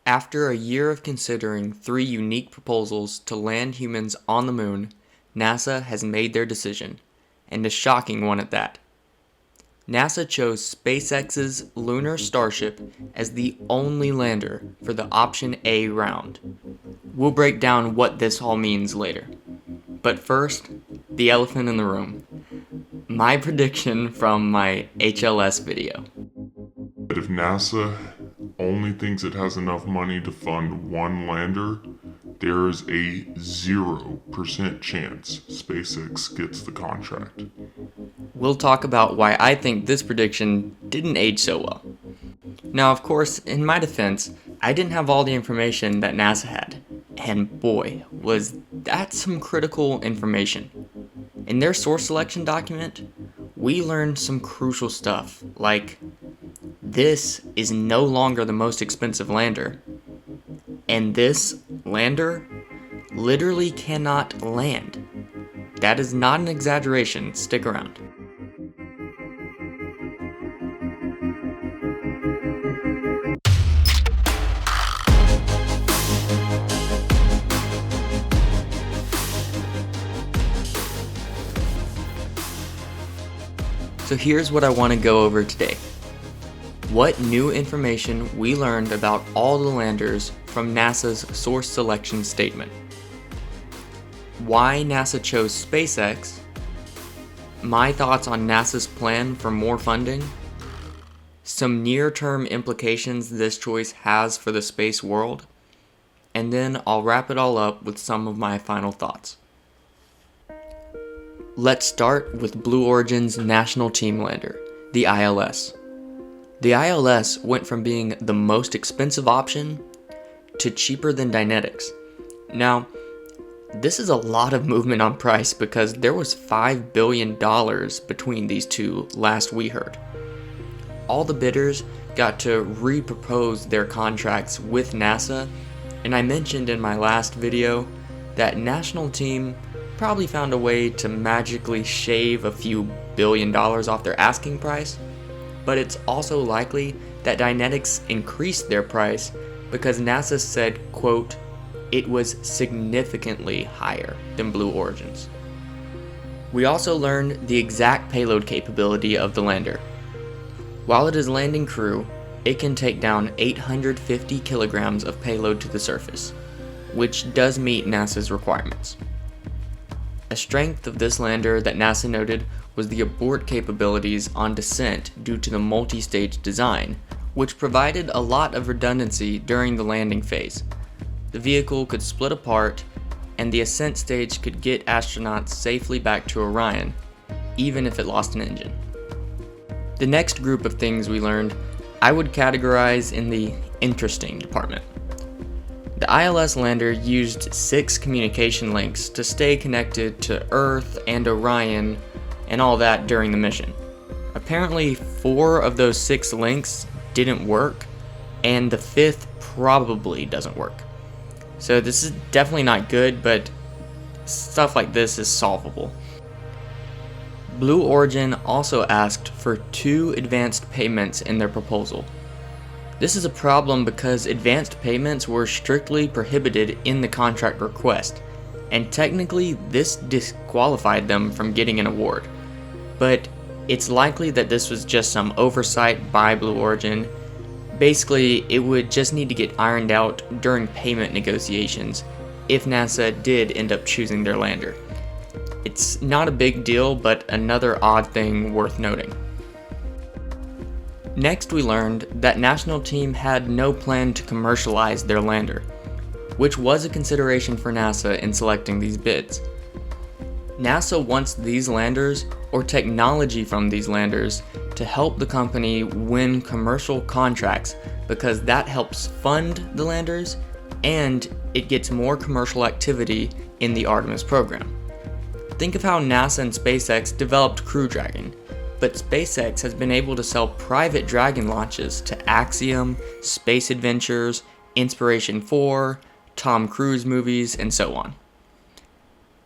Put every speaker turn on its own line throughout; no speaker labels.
After a year of considering 3 unique proposals to land humans on the moon, NASA has made their decision, and a shocking one at that. NASA chose SpaceX's lunar Starship as the only lander for the Option A round. We'll break down what this all means later. But first, the elephant in the room. My prediction from my HLS video.
That if NASA only thinks it has enough money to fund one lander, there is a 0% chance SpaceX gets the contract.
We'll talk about why I think this prediction didn't age so well. Now, of course, in my defense, I didn't have all the information that NASA had. And boy, was that some critical information. In their source selection document, we learned some crucial stuff, like this is no longer the most expensive lander, and this lander literally cannot land. That is not an exaggeration. Stick around. So here's what I want to go over today. What new information we learned about all the landers from NASA's source selection statement. Why NASA chose SpaceX. My thoughts on NASA's plan for more funding. Some near-term implications this choice has for the space world. And then I'll wrap it all up with some of my final thoughts. Let's start with Blue Origin's National Team Lander, the ILS. The ILS went from being the most expensive option to cheaper than Dynetics. Now, this is a lot of movement on price because there was $5 billion between these two last we heard. All the bidders got to re-propose their contracts with NASA, and I mentioned in my last video that National Team probably found a way to magically shave a few $1 billion off their asking price, but it's also likely that Dynetics increased their price because NASA said, quote, it was significantly higher than Blue Origin's. We also learned the exact payload capability of the lander. While it is landing crew, it can take down 850 kilograms of payload to the surface, which does meet NASA's requirements. A strength of this lander that NASA noted was the abort capabilities on descent due to the multi-stage design, which provided a lot of redundancy during the landing phase. The vehicle could split apart, and the ascent stage could get astronauts safely back to Orion, even if it lost an engine. The next group of things we learned, I would categorize in the interesting department. The ILS lander used 6 communication links to stay connected to Earth and Orion and all that during the mission. Apparently 4 of those 6 links didn't work, and the 5th probably doesn't work. So this is definitely not good, but stuff like this is solvable. Blue Origin also asked for 2 advanced payments in their proposal. This is a problem because advanced payments were strictly prohibited in the contract request, and technically this disqualified them from getting an award. But it's likely that this was just some oversight by Blue Origin. Basically, it would just need to get ironed out during payment negotiations if NASA did end up choosing their lander. It's not a big deal, but another odd thing worth noting. Next, we learned that National Team had no plan to commercialize their lander, which was a consideration for NASA in selecting these bids. NASA wants these landers, or technology from these landers, to help the company win commercial contracts because that helps fund the landers and it gets more commercial activity in the Artemis program. Think of how NASA and SpaceX developed Crew Dragon, but SpaceX has been able to sell private Dragon launches to Axiom, Space Adventures, Inspiration 4, Tom Cruise movies, and so on.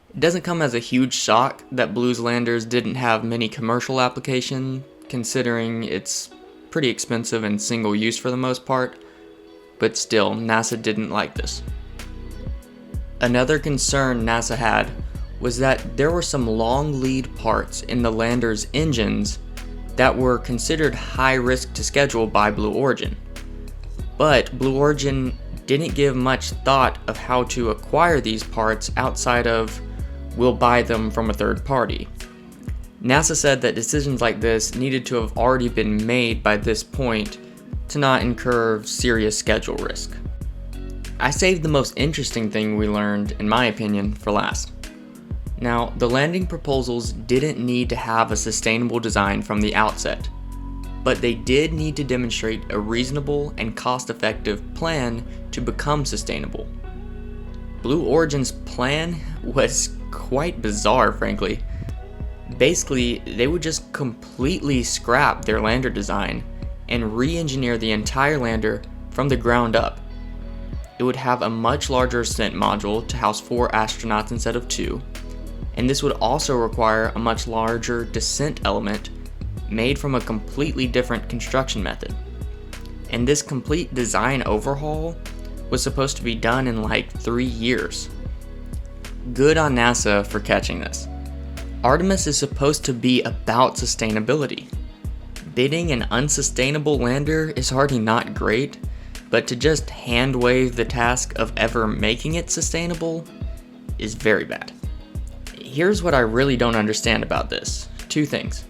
It doesn't come as a huge shock that Blue's landers didn't have many commercial application, considering it's pretty expensive and single use for the most part, but still, NASA didn't like this. Another concern NASA had was that there were some long lead parts in the lander's engines that were considered high risk to schedule by Blue Origin. But Blue Origin didn't give much thought of how to acquire these parts outside of, we'll buy them from a third party. NASA said that decisions like this needed to have already been made by this point to not incur serious schedule risk. I saved the most interesting thing we learned, in my opinion, for last. Now, the landing proposals didn't need to have a sustainable design from the outset, but they did need to demonstrate a reasonable and cost-effective plan to become sustainable. Blue Origin's plan was quite bizarre, frankly. Basically, they would just completely scrap their lander design and re-engineer the entire lander from the ground up. It would have a much larger ascent module to house 4 astronauts instead of 2, and this would also require a much larger descent element made from a completely different construction method. And this complete design overhaul was supposed to be done in like 3 years. Good on NASA for catching this. Artemis is supposed to be about sustainability. Bidding an unsustainable lander is already not great, but to just hand wave the task of ever making it sustainable is very bad. Here's what I really don't understand about this. 2 things.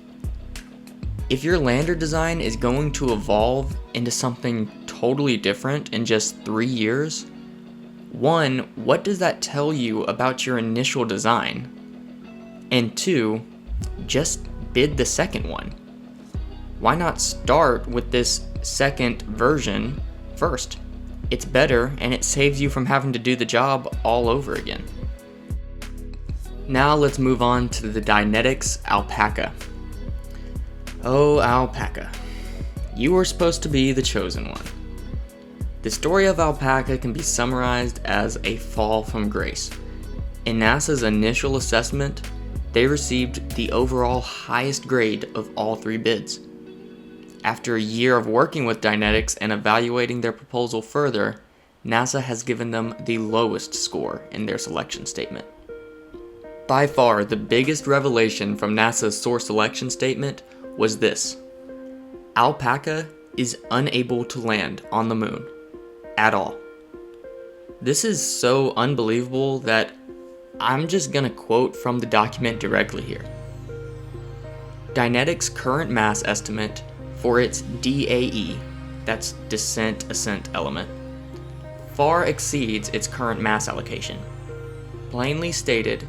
If your lander design is going to evolve into something totally different in just 3 years, 1, what does that tell you about your initial design? And 2, just bid the second one. Why not start with this second version first? It's better and it saves you from having to do the job all over again. Now let's move on to the Dynetics ALPACA. Oh, ALPACA. You were supposed to be the chosen one. The story of ALPACA can be summarized as a fall from grace. In NASA's initial assessment, they received the overall highest grade of all 3 bids. After a year of working with Dynetics and evaluating their proposal further, NASA has given them the lowest score in their selection statement. By far, the biggest revelation from NASA's source selection statement was this: ALPACA is unable to land on the moon at all. This is so unbelievable that I'm just gonna quote from the document directly here. Dynetics' current mass estimate for its DAE, that's descent ascent element, far exceeds its current mass allocation. Plainly stated,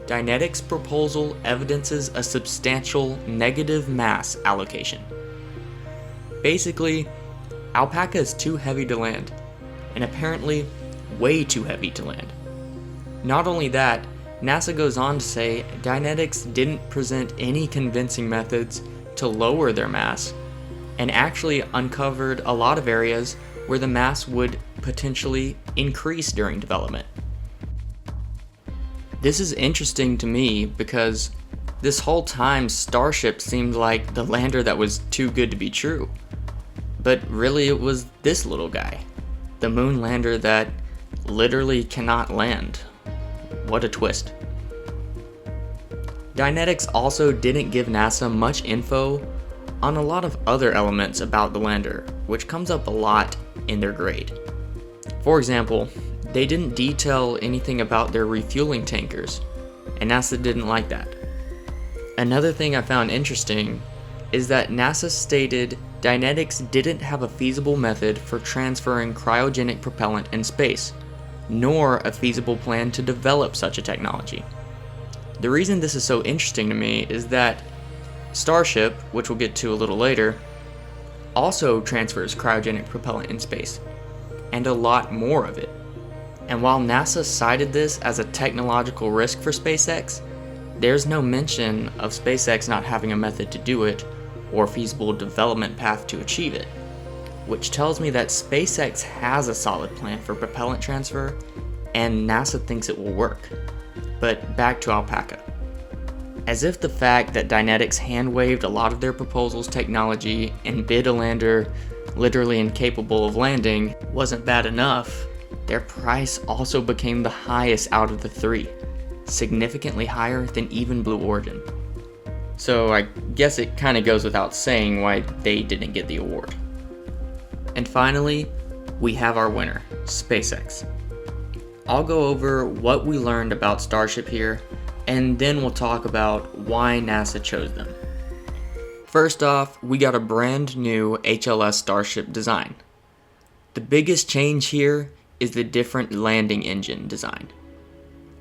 Dynetics' proposal evidences a substantial negative mass allocation. Basically, ALPACA is too heavy to land, and apparently way too heavy to land. Not only that, NASA goes on to say Dynetics didn't present any convincing methods to lower their mass, and actually uncovered a lot of areas where the mass would potentially increase during development. This is interesting to me because this whole time Starship seemed like the lander that was too good to be true. But really it was this little guy, the moon lander that literally cannot land. What a twist. Dynetics also didn't give NASA much info on a lot of other elements about the lander, which comes up a lot in their grade. For example, they didn't detail anything about their refueling tankers, and NASA didn't like that. Another thing I found interesting is that NASA stated Dynetics didn't have a feasible method for transferring cryogenic propellant in space, nor a feasible plan to develop such a technology. The reason this is so interesting to me is that Starship, which we'll get to a little later, also transfers cryogenic propellant in space, and a lot more of it. And while NASA cited this as a technological risk for SpaceX, there's no mention of SpaceX not having a method to do it or feasible development path to achieve it, which tells me that SpaceX has a solid plan for propellant transfer and NASA thinks it will work. But back to ALPACA. As if the fact that Dynetics hand-waved a lot of their proposals' technology and bid a lander literally incapable of landing, wasn't bad enough, their price also became the highest out of the three, significantly higher than even Blue Origin. So I guess it kind of goes without saying why they didn't get the award. And finally, we have our winner, SpaceX. I'll go over what we learned about Starship here, and then we'll talk about why NASA chose them. First off, we got a brand new HLS Starship design. The biggest change here is the different landing engine design.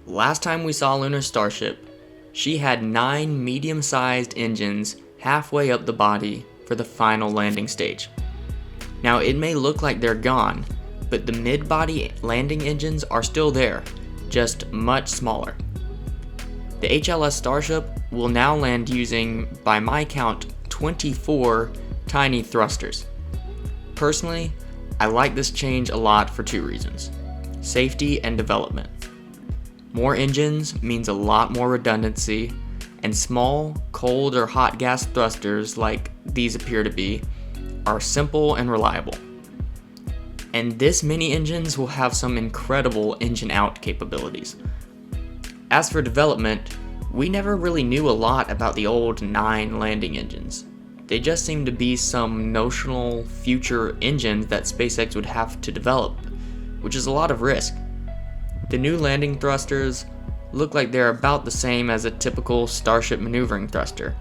Last time we saw Lunar Starship, she had 9 medium-sized engines halfway up the body for the final landing stage. Now it may look like they're gone, but the mid-body landing engines are still there, just much smaller. The HLS Starship will now land using, by my count, 24 tiny thrusters. Personally, I like this change a lot for 2 reasons: safety and development. More engines means a lot more redundancy, and small, cold, or hot gas thrusters, like these appear to be, are simple and reliable. And this mini engines will have some incredible engine out capabilities. As for development, we never really knew a lot about the old 9 landing engines. They just seemed to be some notional future engines that SpaceX would have to develop, which is a lot of risk. The new landing thrusters look like they're about the same as a typical Starship maneuvering thruster,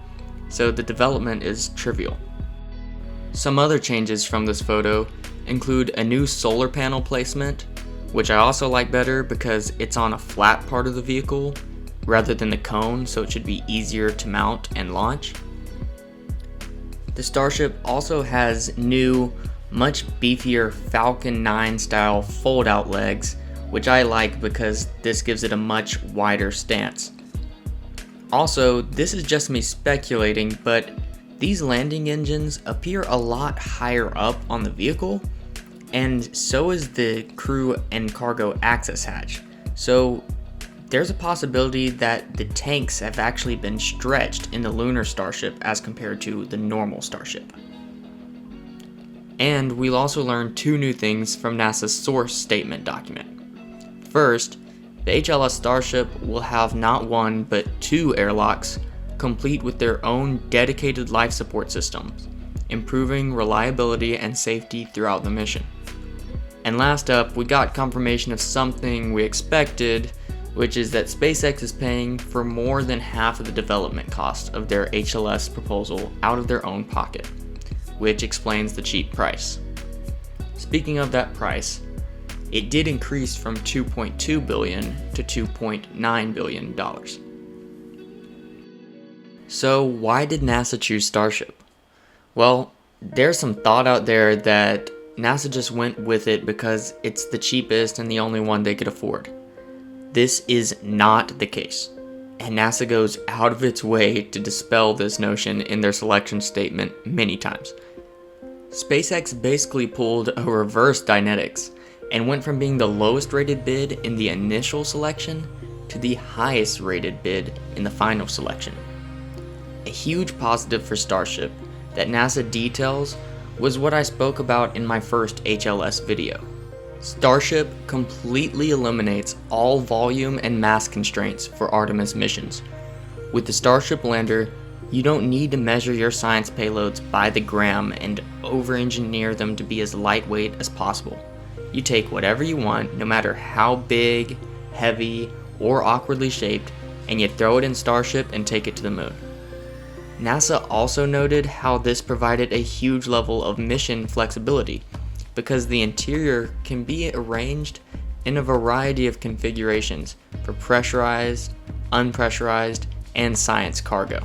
so the development is trivial. Some other changes from this photo include a new solar panel placement, which I also like better because it's on a flat part of the vehicle rather than the cone, so it should be easier to mount and launch. The Starship also has new, much beefier Falcon 9 style fold-out legs, which I like because this gives it a much wider stance. Also, this is just me speculating, but these landing engines appear a lot higher up on the vehicle, and so is the crew and cargo access hatch. So there's a possibility that the tanks have actually been stretched in the Lunar Starship as compared to the normal Starship. And we'll also learn 2 new things from NASA's source statement document. First, the HLS Starship will have not 1 but 2 airlocks, complete with their own dedicated life support systems, improving reliability and safety throughout the mission. And last up, we got confirmation of something we expected, which is that SpaceX is paying for more than half of the development cost of their HLS proposal out of their own pocket, which explains the cheap price. Speaking of that price, it did increase from $2.2 billion to $2.9 billion. So why did NASA choose Starship? Well, there's some thought out there that NASA just went with it because it's the cheapest and the only one they could afford. This is not the case, and NASA goes out of its way to dispel this notion in their selection statement many times. SpaceX basically pulled a reverse Dynetics and went from being the lowest rated bid in the initial selection to the highest rated bid in the final selection. A huge positive for Starship that NASA details was what I spoke about in my first HLS video. Starship completely eliminates all volume and mass constraints for Artemis missions. With the Starship lander, you don't need to measure your science payloads by the gram and over-engineer them to be as lightweight as possible. You take whatever you want, no matter how big, heavy, or awkwardly shaped, and you throw it in Starship and take it to the moon. NASA also noted how this provided a huge level of mission flexibility, because the interior can be arranged in a variety of configurations for pressurized, unpressurized, and science cargo.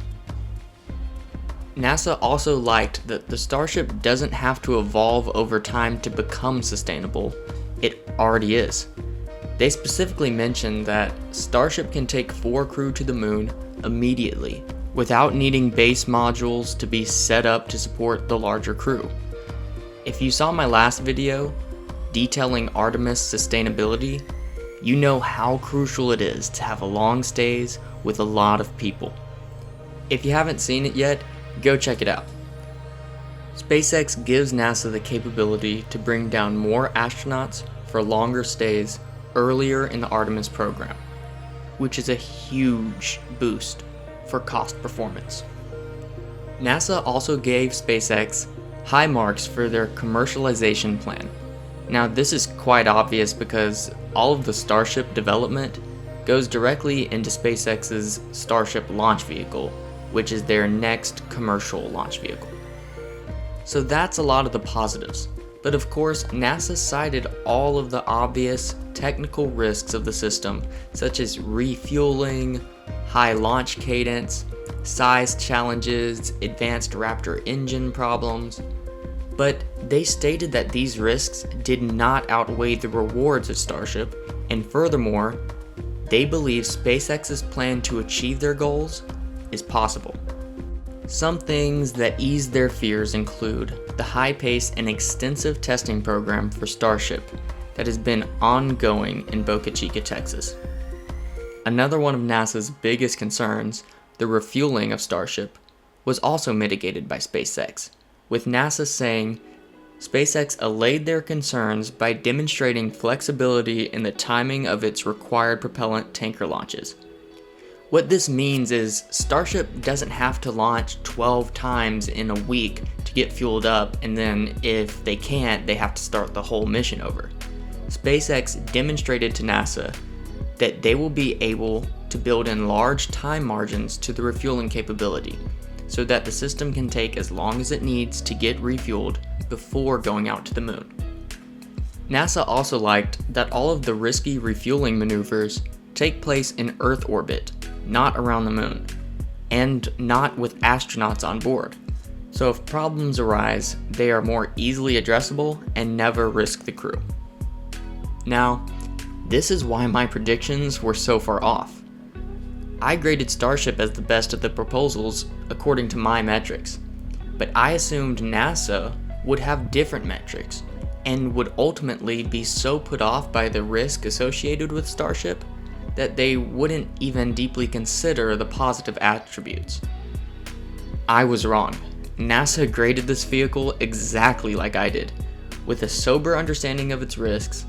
NASA also liked that the Starship doesn't have to evolve over time to become sustainable, it already is. They specifically mentioned that Starship can take 4 crew to the moon immediately, without needing base modules to be set up to support the larger crew. If you saw my last video detailing Artemis sustainability, you know how crucial it is to have long stays with a lot of people. If you haven't seen it yet, go check it out. SpaceX gives NASA the capability to bring down more astronauts for longer stays earlier in the Artemis program, which is a huge boost for cost performance. NASA also gave SpaceX high marks for their commercialization plan. Now, this is quite obvious because all of the Starship development goes directly into SpaceX's Starship launch vehicle, which is their next commercial launch vehicle. So that's a lot of the positives. But of course, NASA cited all of the obvious technical risks of the system, such as refueling, high launch cadence, size challenges, advanced Raptor engine problems. But they stated that these risks did not outweigh the rewards of Starship, and furthermore, they believe SpaceX's plan to achieve their goals is possible. Some things that ease their fears include the high pace and extensive testing program for Starship that has been ongoing in Boca Chica, Texas. Another one of NASA's biggest concerns, the refueling of Starship, was also mitigated by SpaceX, with NASA saying SpaceX allayed their concerns by demonstrating flexibility in the timing of its required propellant tanker launches. What this means is Starship doesn't have to launch 12 times in a week to get fueled up, and then if they can't, they have to start the whole mission over. SpaceX demonstrated to NASA that they will be able to build in large time margins to the refueling capability, so that the system can take as long as it needs to get refueled before going out to the moon. NASA also liked that all of the risky refueling maneuvers take place in Earth orbit, not around the moon, and not with astronauts on board. So if problems arise, they are more easily addressable and never risk the crew. Now, this is why my predictions were so far off. I graded Starship as the best of the proposals according to my metrics, but I assumed NASA would have different metrics and would ultimately be so put off by the risk associated with Starship that they wouldn't even deeply consider the positive attributes. I was wrong. NASA graded this vehicle exactly like I did, with a sober understanding of its risks,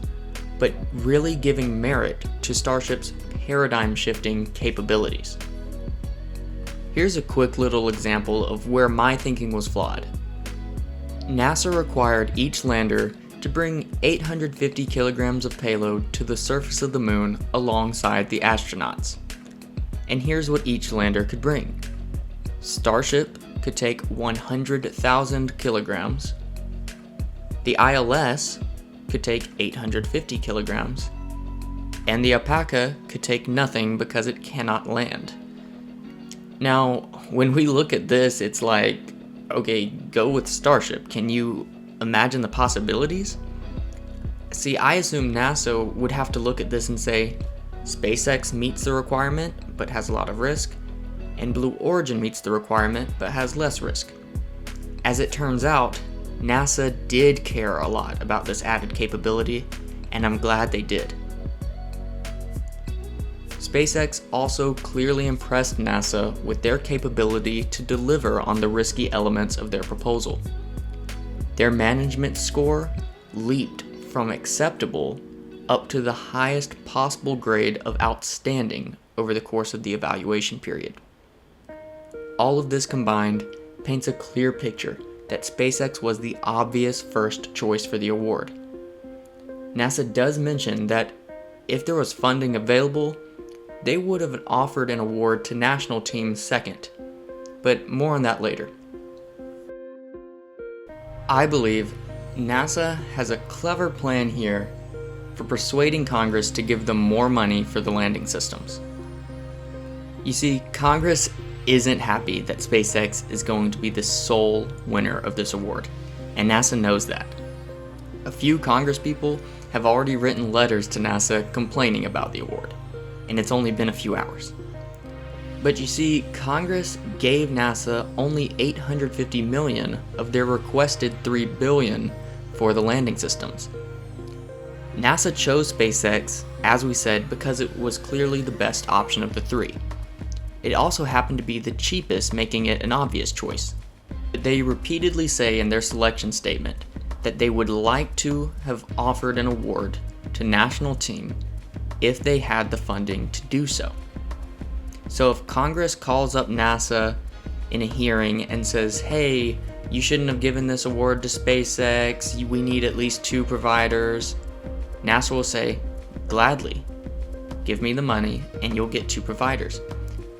but really giving merit to Starship's paradigm-shifting capabilities. Here's a quick little example of where my thinking was flawed. NASA required each lander to bring 850 kilograms of payload to the surface of the moon alongside the astronauts. And here's what each lander could bring. Starship could take 100,000 kilograms. The ILS could take 850 kilograms. And the ALPACA could take nothing because it cannot land. Now, when we look at this, it's like, okay, go with Starship. Can you imagine the possibilities? See, I assume NASA would have to look at this and say, SpaceX meets the requirement but has a lot of risk, and Blue Origin meets the requirement but has less risk. As it turns out, NASA did care a lot about this added capability, and I'm glad they did. SpaceX also clearly impressed NASA with their capability to deliver on the risky elements of their proposal. Their management score leaped from acceptable up to the highest possible grade of outstanding over the course of the evaluation period. All of this combined paints a clear picture that SpaceX was the obvious first choice for the award. NASA does mention that if there was funding available, they would have offered an award to national teams second, but more on that later. I believe NASA has a clever plan here for persuading Congress to give them more money for the landing systems. You see, Congress isn't happy that SpaceX is going to be the sole winner of this award, and NASA knows that. A few Congress people have already written letters to NASA complaining about the award, and it's only been a few hours. But you see, Congress gave NASA only $850 million of their requested $3 billion for the landing systems. NASA chose SpaceX, as we said, because it was clearly the best option of the three. It also happened to be the cheapest, making it an obvious choice. they repeatedly say in their selection statement that they would like to have offered an award to national team if they had the funding to do so. So if Congress calls up NASA in a hearing and says, hey, you shouldn't have given this award to SpaceX, we need at least 2 providers, NASA will say, gladly, give me the money and you'll get 2 providers.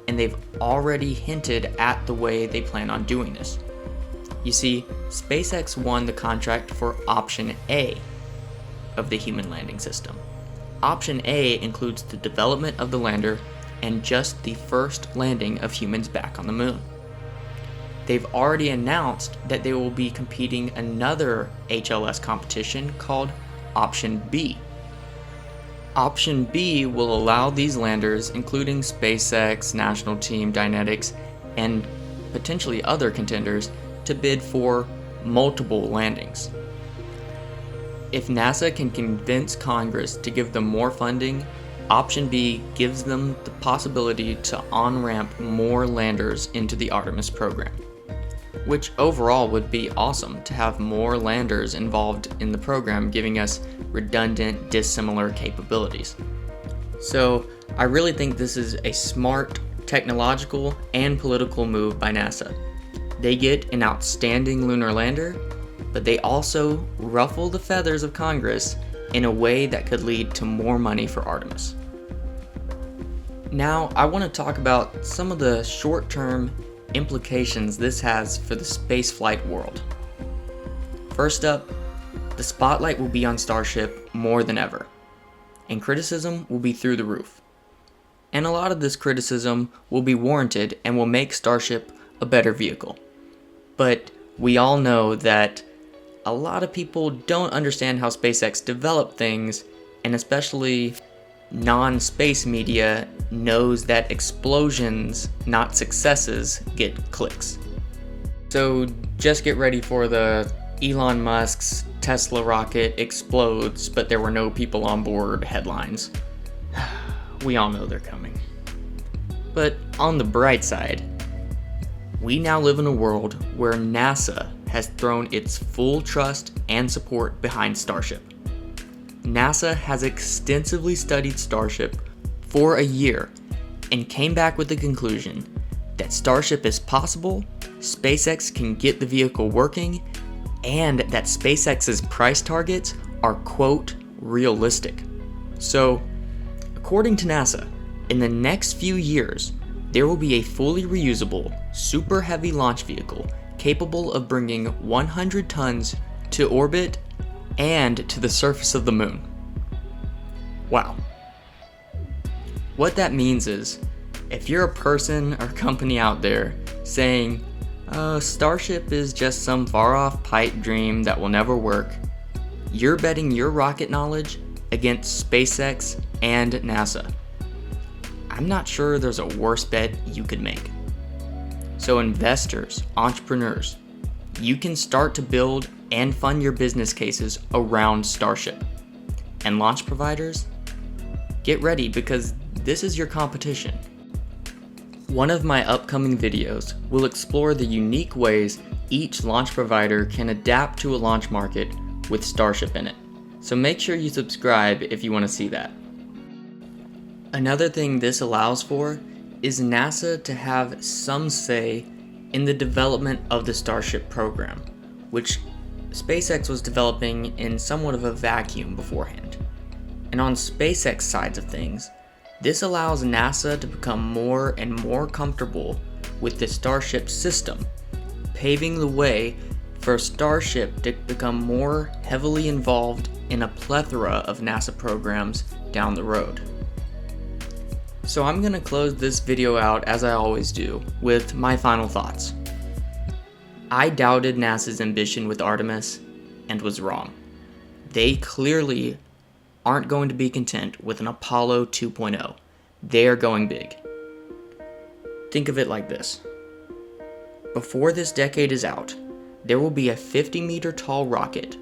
And they've already hinted at the way they plan on doing this. You see, SpaceX won the contract for Option A of the human landing system. Option A includes the development of the lander and just the first landing of humans back on the moon. They've already announced that they will be competing another HLS competition called Option B. Option B will allow these landers, including SpaceX, National Team, Dynetics, and potentially other contenders, to bid for multiple landings. If NASA can convince Congress to give them more funding, Option B gives them the possibility to on-ramp more landers into the Artemis program, which overall would be awesome to have more landers involved in the program, giving us redundant, dissimilar capabilities. So I really think this is a smart technological and political move by NASA. They get an outstanding lunar lander, but they also ruffle the feathers of Congress in a way that could lead to more money for Artemis. Now, I want to talk about some of the short-term implications this has for the spaceflight world. First up, the spotlight will be on Starship more than ever, and criticism will be through the roof. And a lot of this criticism will be warranted and will make Starship a better vehicle. But we all know that a lot of people don't understand how SpaceX developed things, and especially non-space media knows that explosions, not successes, get clicks. So just get ready for the Elon Musk's Tesla rocket explodes, but there were no people on board headlines. We all know they're coming. But on the bright side, we now live in a world where NASA has thrown its full trust and support behind Starship. NASA has extensively studied Starship for a year and came back with the conclusion that Starship is possible, SpaceX can get the vehicle working, and that SpaceX's price targets are, quote, realistic. So, according to NASA, in the next few years, there will be a fully reusable, super heavy launch vehicle capable of bringing 100 tons to orbit and to the surface of the moon. Wow. What that means is, if you're a person or company out there saying, Starship is just some far-off pipe dream that will never work, you're betting your rocket knowledge against SpaceX and NASA. I'm not sure there's a worse bet you could make. So investors, entrepreneurs, you can start to build and fund your business cases around Starship. And launch providers, get ready because this is your competition. One of my upcoming videos will explore the unique ways each launch provider can adapt to a launch market with Starship in it. So make sure you subscribe if you want to see that. Another thing this allows for is NASA to have some say in the development of the Starship program, which SpaceX was developing in somewhat of a vacuum beforehand. And on SpaceX sides of things, this allows NASA to become more and more comfortable with the Starship system, paving the way for Starship to become more heavily involved in a plethora of NASA programs down the road. So I'm going to close this video out, as I always do, with my final thoughts. I doubted NASA's ambition with Artemis and was wrong. They clearly aren't going to be content with an Apollo 2.0. They are going big. Think of it like this. Before this decade is out, there will be a 50-meter tall rocket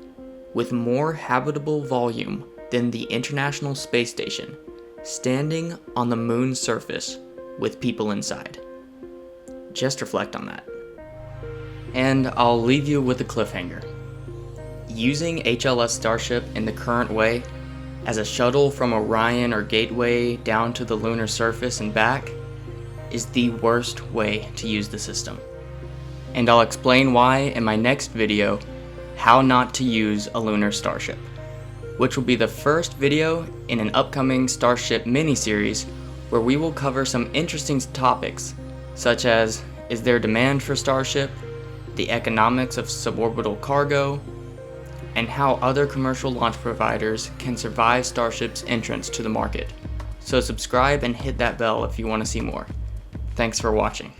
with more habitable volume than the International Space Station, standing on the moon's surface with people inside. Just reflect on that. And I'll leave you with a cliffhanger. Using HLS Starship in the current way, as a shuttle from Orion or Gateway down to the lunar surface and back, is the worst way to use the system. And I'll explain why in my next video, how not to use a lunar starship, which will be the first video in an upcoming Starship mini-series where we will cover some interesting topics, such as, is there demand for Starship, the economics of suborbital cargo, and how other commercial launch providers can survive Starship's entrance to the market. So subscribe and hit that bell if you want to see more. Thanks for watching.